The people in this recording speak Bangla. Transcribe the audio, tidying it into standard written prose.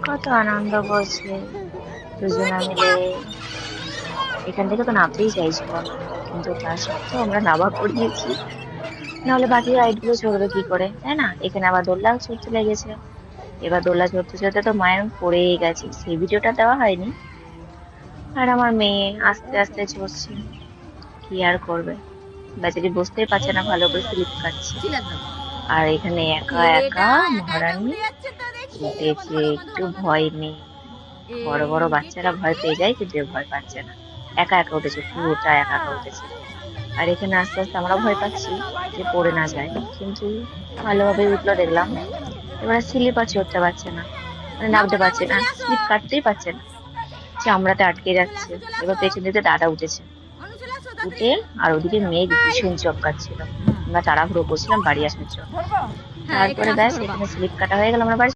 কত আনন্দ করছে দুজনা মিলে। এখান থেকে তো নামতেই চাইছিল না, কিন্তু তার সত্ত্বেও আমরা নামা করিয়েছি। নাহলে বাকি রাইড গুলো চড়বে কি করে, তাই না? এখানে আবার দোলনা চড়তে লেগেছে। এবার দোলনা চড়তে চড়তে তো মায়ের পড়েই গেছে, সেই ভিডিওটা দেওয়া হয়নি। আর আমার মেয়ে আস্তে আস্তে চড়ছে, কি আর করবে, বেচারি বুঝতেই পারছে না ভালো করে, স্লিপ কাটছে। আর এখানে একা একা মহারানী উঠেছে, একটু ভয় নেই। বড় বড় বাচ্চারা ভয় পেয়ে যায়, কিন্তু এ ভয় পাচ্ছে না। একা একা উঠেছে, পুরোটা একা একা উঠেছে। আর এখানে আস্তে আস্তে আমরা ভয় পাচ্ছি যে পড়ে না যায়, কিন্তু ভালোভাবে উঠলো দেখলাম। এবারে স্লিপ আর চড়তে পারছে না, মানে নামতে পারছে না, স্লিপ কাটতেই পারছে না, চামড়াতে আটকে যাচ্ছে। এবার পেছন দিকে দাদা উঠেছে, উঠে আর ওদিকে মেঘ ভীষণ চমকাচ্ছিল। আমরা তাড়াহুড়ো করছিলাম বাড়ি আসার জন্য। তারপরে ব্যাস এখানে স্লিপ কাটা হয়ে গেল, আমরা বাড়ি